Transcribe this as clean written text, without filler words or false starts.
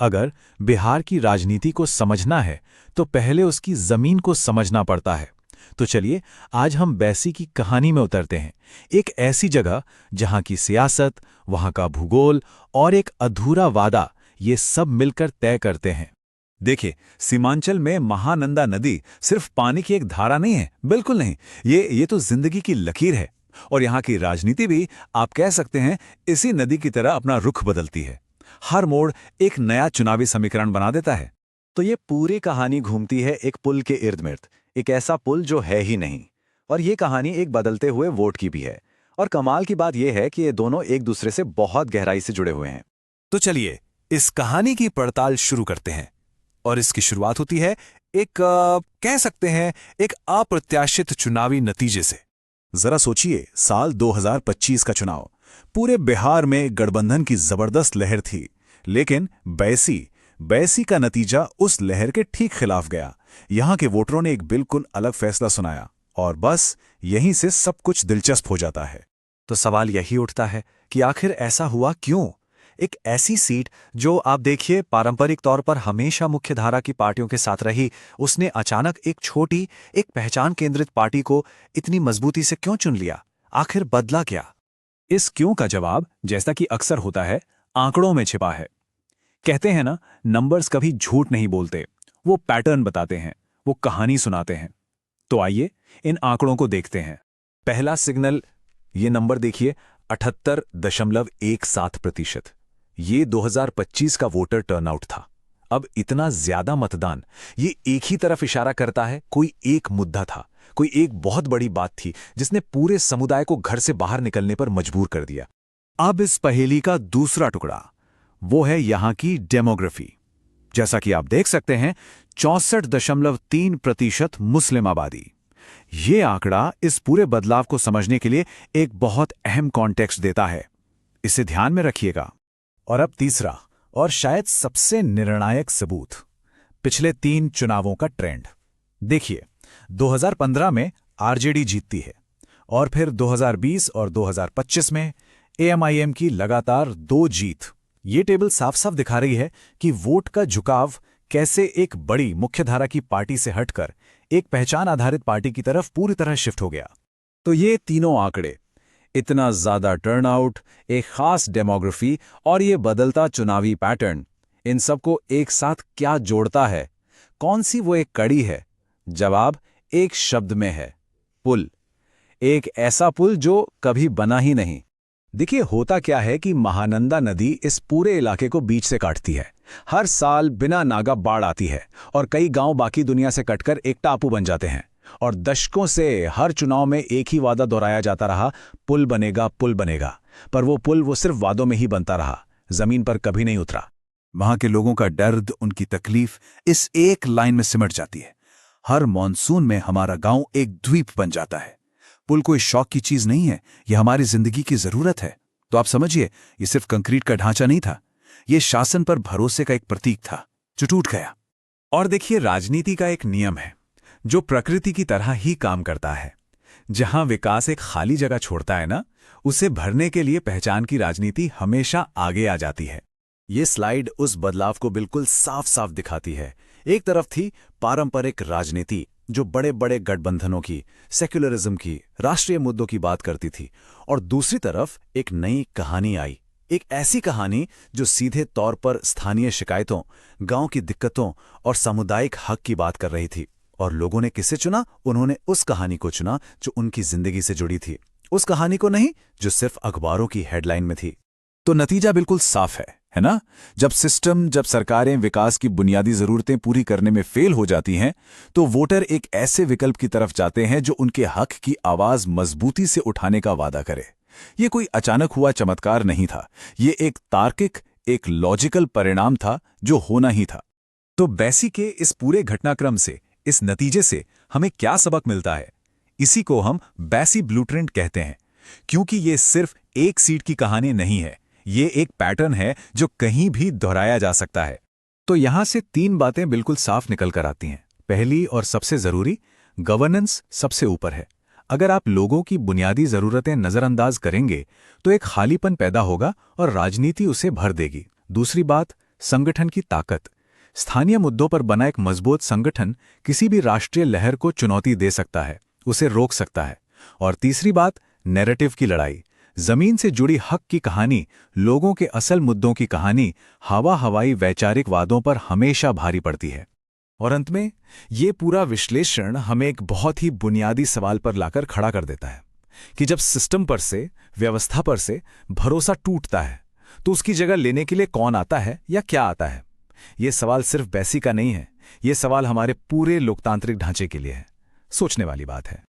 अगर बिहार की राजनीति को समझना है तो पहले उसकी जमीन को समझना पड़ता है। तो चलिए आज हम बैसी की कहानी में उतरते हैं, एक ऐसी जगह जहां की सियासत, वहां का भूगोल और एक अधूरा वादा ये सब मिलकर तय करते हैं। देखिए, सीमांचल में महानंदा नदी सिर्फ पानी की एक धारा नहीं है, बिल्कुल नहीं। ये तो जिंदगी की लकीर है। और यहाँ की राजनीति भी आप कह सकते हैं इसी नदी की तरह अपना रुख बदलती है। हर मोड़ एक नया चुनावी समीकरण बना देता है। तो ये पूरी कहानी घूमती है एक पुल के इर्द-गिर्द, एक ऐसा पुल जो है ही नहीं। और ये कहानी एक बदलते हुए वोट की भी है। और कमाल की बात यह है कि ये दोनों एक दूसरे से बहुत गहराई से जुड़े हुए हैं। तो चलिए इस कहानी की पड़ताल शुरू करते हैं। और इसकी शुरुआत होती है कह सकते हैं एक अप्रत्याशित चुनावी नतीजे से। जरा सोचिए, साल 2025 का चुनाव। पूरे बिहार में गठबंधन की जबरदस्त लहर थी, लेकिन बैसी का नतीजा उस लहर के ठीक खिलाफ गया। यहां के वोटरों ने एक बिल्कुल अलग फैसला सुनाया और बस यहीं से सब कुछ दिलचस्प हो जाता है। तो सवाल यही उठता है कि आखिर ऐसा हुआ क्यों? एक ऐसी सीट जो आप देखिए पारंपरिक तौर पर हमेशा मुख्यधारा की पार्टियों के साथ रही, उसने अचानक एक छोटी, एक पहचान केंद्रित पार्टी को इतनी मजबूती से क्यों चुन लिया? आखिर बदला क्या? इस क्यों का जवाब, जैसा कि अक्सर होता है, आंकड़ों में छिपा है। कहते हैं ना, नंबर्स कभी झूठ नहीं बोलते, वो पैटर्न बताते हैं, वो कहानी सुनाते हैं। तो आइए इन आंकड़ों को देखते हैं। पहला सिग्नल, ये नंबर देखिए, 78.17%। ये 2025 का वोटर टर्नआउट था। अब इतना ज्यादा मतदान, ये एक ही तरफ इशारा करता है, कोई एक मुद्दा था, कोई एक बहुत बड़ी बात थी जिसने पूरे समुदाय को घर से बाहर निकलने पर मजबूर कर दिया। अब इस पहेली का दूसरा टुकड़ा, वो है यहां की डेमोग्राफी। जैसा कि आप देख सकते हैं, 64.3% मुस्लिम आबादी। ये आंकड़ा इस पूरे बदलाव को समझने के लिए एक बहुत अहम कॉन्टेक्स्ट देता है। इसे ध्यान में रखिएगा। और अब तीसरा और शायद सबसे निर्णायक सबूत, पिछले 3 चुनावों का ट्रेंड। देखिए, 2015 में आरजेडी जीतती है और फिर 2020 और 2025 में एएमआईएम की लगातार 2 जीत। ये टेबल साफ साफ दिखा रही है कि वोट का झुकाव कैसे एक बड़ी मुख्यधारा की पार्टी से हटकर एक पहचान आधारित पार्टी की तरफ पूरी तरह शिफ्ट हो गया। तो ये तीनों आंकड़े, इतना ज्यादा टर्नआउट, एक खास डेमोग्राफी और ये बदलता चुनावी पैटर्न, इन सबको एक साथ क्या जोड़ता है? कौन सी वो एक कड़ी है? जवाब एक शब्द में है, पुल। एक ऐसा पुल जो कभी बना ही नहीं। देखिए, होता क्या है कि महानंदा नदी इस पूरे इलाके को बीच से काटती है। हर साल बिना नागा बाढ़ आती है और कई गांव बाकी दुनिया से कटकर एक टापू बन जाते हैं। और दशकों से हर चुनाव में एक ही वादा दोहराया जाता रहा, पुल बनेगा, पुल बनेगा। पर वो पुल वो सिर्फ वादों में ही बनता रहा, जमीन पर कभी नहीं उतरा। वहां के लोगों का दर्द, उनकी तकलीफ इस एक लाइन में सिमट जाती है। हर मॉनसून में हमारा गांव एक द्वीप बन जाता है। पुल कोई शौक की चीज नहीं है, यह हमारी जिंदगी की जरूरत है। तो आप समझिए, ये सिर्फ कंक्रीट का ढांचा नहीं था, ये शासन पर भरोसे का एक प्रतीक था जो टूट गया। और देखिए, राजनीति का एक नियम है जो प्रकृति की तरह ही काम करता है। जहां विकास एक खाली जगह छोड़ता है ना, उसे भरने के लिए पहचान की राजनीति हमेशा आगे आ जाती है। ये स्लाइड उस बदलाव को बिल्कुल साफ साफ दिखाती है। एक तरफ थी पारंपरिक राजनीति जो बड़े बड़े गठबंधनों की, सेक्युलरिज्म की, राष्ट्रीय मुद्दों की बात करती थी, और दूसरी तरफ एक नई कहानी आई। एक ऐसी कहानी जो सीधे तौर पर स्थानीय शिकायतों, गांव की दिक्कतों और सामुदायिक हक की बात कर रही थी। और लोगों ने किसे चुना? उन्होंने उस कहानी को चुना जो उनकी जिंदगी से जुड़ी थी, उस कहानी को नहीं जो सिर्फ अखबारों की हेडलाइन में थी। तो नतीजा बिल्कुल साफ है ना? जब सरकारें विकास की बुनियादी जरूरतें पूरी करने में फेल हो जाती हैं, तो वोटर एक ऐसे विकल्प की तरफ जाते हैं जो उनके हक की आवाज मजबूती से उठाने का वादा करे। ये कोई अचानक हुआ चमत्कार नहीं था, ये एक तार्किक, एक लॉजिकल परिणाम था जो होना ही था। तो बैसी के इस पूरे घटनाक्रम से, इस नतीजे से हमें क्या सबक मिलता है? इसी को हम बैसी ब्लूप्रिंट कहते हैं, क्योंकि ये सिर्फ एक सीट की कहानी नहीं है, ये एक पैटर्न है जो कहीं भी दोहराया जा सकता है। तो यहां से 3 बातें बिल्कुल साफ निकल कर आती हैं। पहली और सबसे जरूरी, गवर्नेंस सबसे ऊपर है। अगर आप लोगों की बुनियादी जरूरतें नजरअंदाज करेंगे तो एक खालीपन पैदा होगा और राजनीति उसे भर देगी। दूसरी बात, संगठन की ताकत। स्थानीय मुद्दों पर बना एक मजबूत संगठन किसी भी राष्ट्रीय लहर को चुनौती दे सकता है, उसे रोक सकता है। और तीसरी बात, नैरेटिव की लड़ाई। जमीन से जुड़ी हक की कहानी, लोगों के असल मुद्दों की कहानी हवाई वैचारिक वादों पर हमेशा भारी पड़ती है। और अंत में ये पूरा विश्लेषण हमें एक बहुत ही बुनियादी सवाल पर लाकर खड़ा कर देता है कि जब सिस्टम पर से, व्यवस्था पर से भरोसा टूटता है तो उसकी जगह लेने के लिए कौन आता है या क्या आता है। ये सवाल सिर्फ बैसी का नहीं है, ये सवाल हमारे पूरे लोकतांत्रिक ढांचे के लिए है। सोचने वाली बात है।